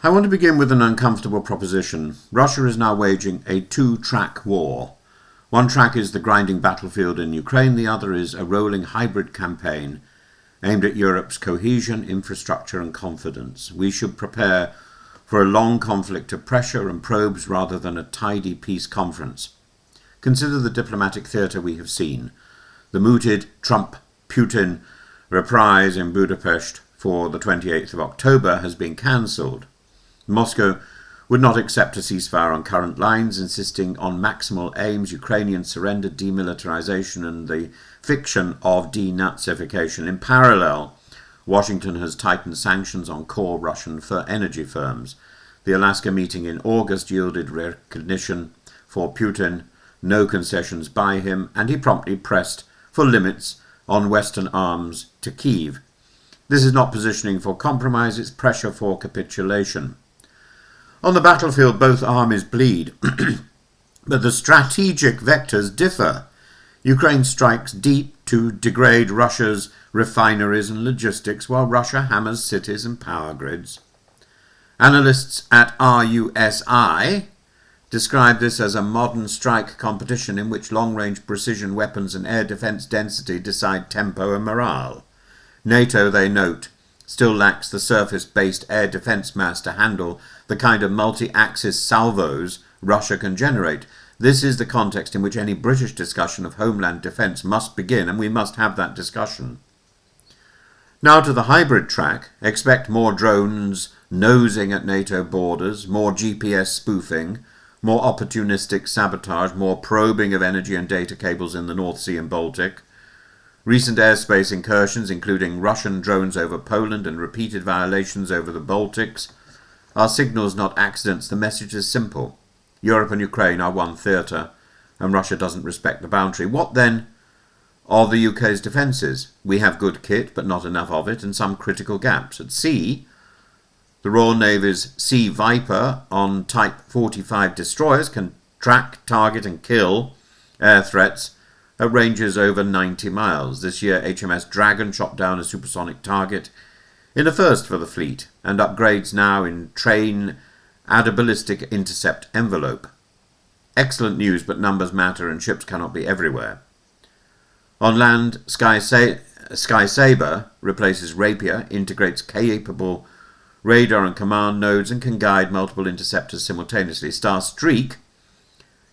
I want to begin with an uncomfortable proposition. Russia is now waging a two-track war. One track is the grinding battlefield in Ukraine, the other is a rolling hybrid campaign aimed at Europe's cohesion, infrastructure and confidence. We should prepare for a long conflict of pressure and probes rather than a tidy peace conference. Consider the diplomatic theatre we have seen. The mooted Trump-Putin reprise in Budapest for the 28th of October has been cancelled. Moscow would not accept a ceasefire on current lines, insisting on maximal aims, Ukrainian surrender, demilitarization and the fiction of denazification. In parallel, Washington has tightened sanctions on core Russian energy firms. The Alaska meeting in August yielded recognition for Putin, no concessions by him, and he promptly pressed for limits on Western arms to Kyiv. This is not positioning for compromise, it's pressure for capitulation. On the battlefield, both armies bleed, but the strategic vectors differ. Ukraine strikes deep to degrade Russia's refineries and logistics, while Russia hammers cities and power grids. Analysts at RUSI describe this as a modern strike competition in which long-range precision weapons and air defence density decide tempo and morale. NATO, they note, still lacks the surface-based air defence mass to handle the kind of multi-axis salvos Russia can generate. This is the context in which any British discussion of homeland defence must begin, and we must have that discussion. Now to the hybrid track. Expect more drones nosing at NATO borders, more GPS spoofing, more opportunistic sabotage, more probing of energy and data cables in the North Sea and Baltic. Recent airspace incursions, including Russian drones over Poland and repeated violations over the Baltics, are signals, not accidents. The message is simple. Europe and Ukraine are one theatre, and Russia doesn't respect the boundary. What then of the UK's defences? We have good kit, but not enough of it, and some critical gaps. At sea, the Royal Navy's Sea Viper on Type 45 destroyers can track, target and kill air threats at ranges over 90 miles. This year, HMS Dragon shot down a supersonic target in a first for the fleet, and upgrades now in train add a ballistic intercept envelope. Excellent news, but numbers matter and ships cannot be everywhere. On land, Sky Sabre replaces Rapier, integrates capable radar and command nodes and can guide multiple interceptors simultaneously. Star Streak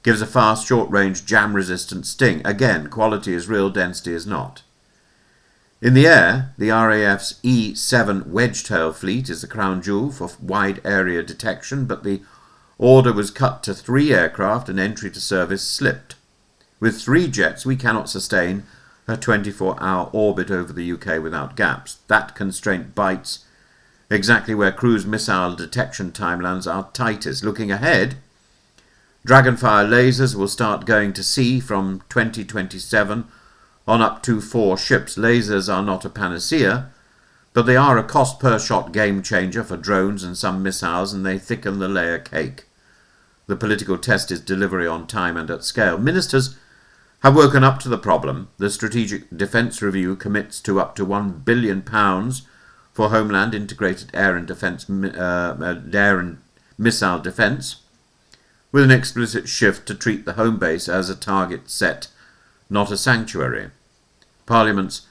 gives a fast, short-range, jam-resistant sting. Again, quality is real, density is not. In the air, the RAF's E-7 Wedgetail fleet is the crown jewel for wide-area detection, but the order was cut to 3 aircraft and entry to service slipped. With 3 jets, we cannot sustain a 24-hour orbit over the UK without gaps. That constraint bites exactly where cruise missile detection timelines are tightest. Looking ahead, Dragonfire lasers will start going to sea from 2027 on up to 4 ships. Lasers are not a panacea, but they are a cost-per-shot game-changer for drones and some missiles, and they thicken the layer cake. The political test is delivery on time and at scale. Ministers have woken up to the problem. The Strategic Defence Review commits to up to £1 billion for Homeland Integrated Air and Missile Defence, with an explicit shift to treat the home base as a target set, not a sanctuary. Parliament's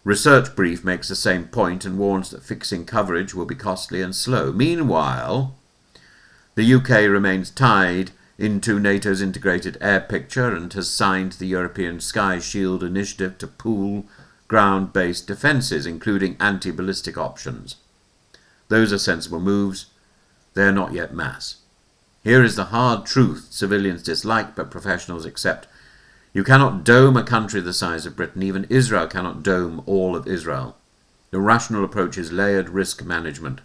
research brief makes the same point and warns that fixing coverage will be costly and slow. Meanwhile, the UK remains tied into NATO's integrated air picture and has signed the European Sky Shield initiative to pool ground-based defences, including anti-ballistic options. Those are sensible moves. They are not yet mass. Here is the hard truth civilians dislike but professionals accept. You cannot dome a country the size of Britain. Even Israel cannot dome all of Israel. The rational approach is layered risk management.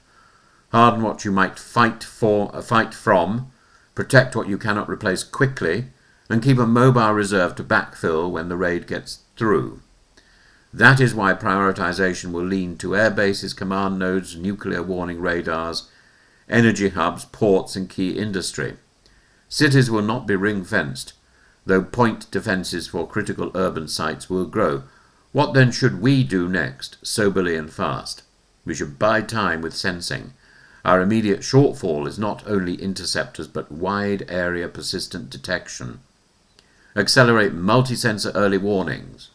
Harden what you might fight from, protect what you cannot replace quickly, and keep a mobile reserve to backfill when the raid gets through. That is why prioritization will lean to air bases, command nodes, nuclear warning radars, energy hubs, ports and key industry. Cities will not be ring-fenced, though point defences for critical urban sites will grow. What then should we do next, soberly and fast? We should buy time with sensing Our immediate shortfall is not only interceptors but wide area persistent detection. Accelerate multi-sensor early warnings.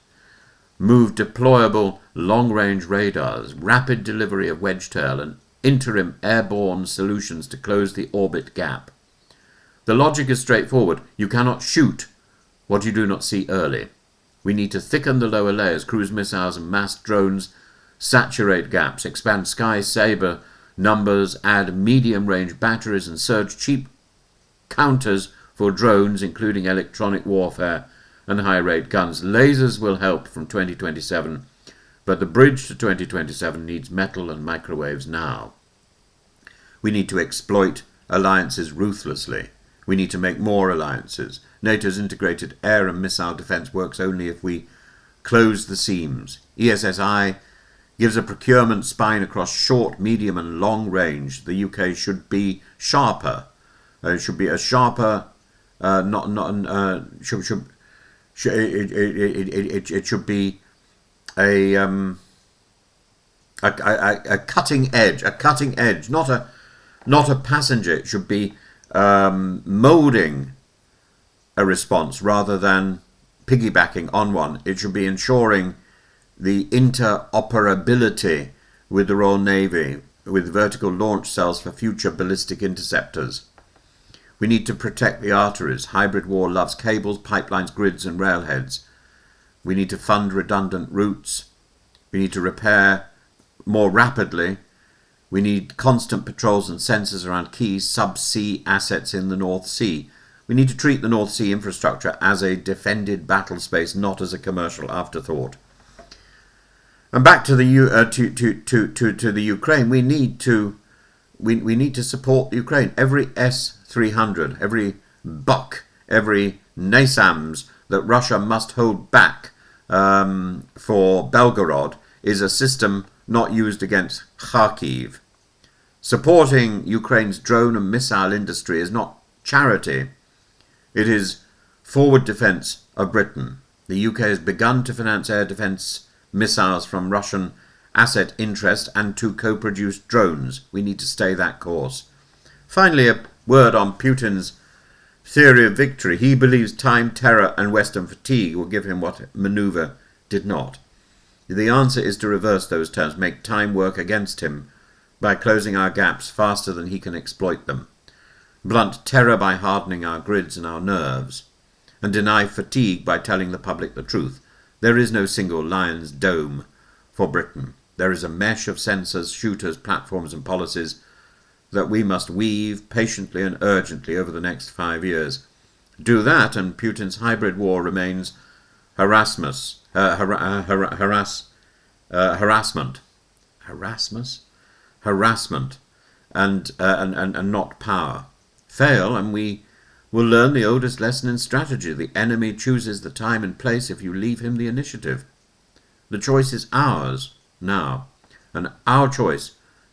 Move deployable long-range radars, rapid delivery of wedge-tail and interim airborne solutions to close the orbit gap. The logic is straightforward. You cannot shoot what you do not see early. We need to thicken the lower layers, cruise missiles and massed drones, saturate gaps, expand Sky Sabre numbers, add medium-range batteries and surge cheap counters for drones, including electronic warfare and high-rate guns. Lasers will help from 2027, but the bridge to 2027 needs metal and microwaves now. We need to exploit alliances ruthlessly. We need to make more alliances. NATO's integrated air and missile defence works only if we close the seams. ESSI gives a procurement spine across short, medium and long range. The UK should be sharper. It should be a sharper, it should be a cutting edge, not a passenger. It should be moulding a response rather than piggybacking on one. It should be ensuring the interoperability with the Royal Navy, with vertical launch cells for future ballistic interceptors. We need to protect the arteries. Hybrid war loves cables, pipelines, grids and railheads. We need to fund redundant routes. We need to repair more rapidly. We need constant patrols and sensors around key sub-sea assets in the North Sea. We need to treat the North Sea infrastructure as a defended battle space, not as a commercial afterthought. And back to the Ukraine, we need to support the Ukraine. Every S-300, every Buk, every NASAMS that Russia must hold back for Belgorod is a system not used against Kharkiv. Supporting Ukraine's drone and missile industry is not charity. It is forward defence of Britain. The UK has begun to finance air defence missiles from Russian asset interest and to co-produce drones. We need to stay that course. Finally, a word on Putin's theory of victory. He believes time, terror and Western fatigue will give him what manoeuvre did not. The answer is to reverse those terms, make time work against him by closing our gaps faster than he can exploit them, blunt terror by hardening our grids and our nerves, and deny fatigue by telling the public the truth. There is no single lion's dome for Britain. There is a mesh of sensors, shooters, platforms and policies that we must weave patiently and urgently over the next 5 years. Do that and Putin's hybrid war remains harassment, and not power. Fail and we will learn the oldest lesson in strategy. The enemy chooses the time and place if you leave him the initiative. The choice is ours now, and our choice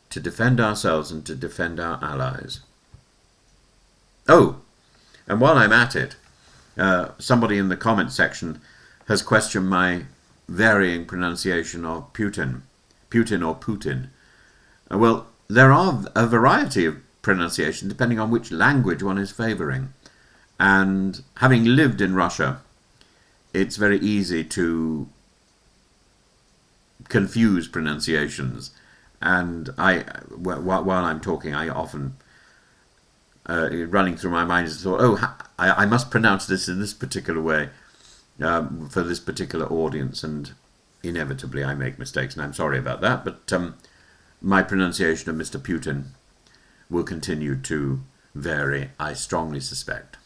to defend ourselves and to defend our allies. Oh, and while I'm at it, somebody in the comment section has questioned my varying pronunciation of Putin or Putin. Well, there are a variety of pronunciation depending on which language one is favouring. And having lived in Russia, it's very easy to confuse pronunciations. And while I'm talking, I often, running through my mind, is thought, oh, I must pronounce this in this particular way for this particular audience. And inevitably I make mistakes, and I'm sorry about that. But my pronunciation of Mr. Putin will continue to vary, I strongly suspect.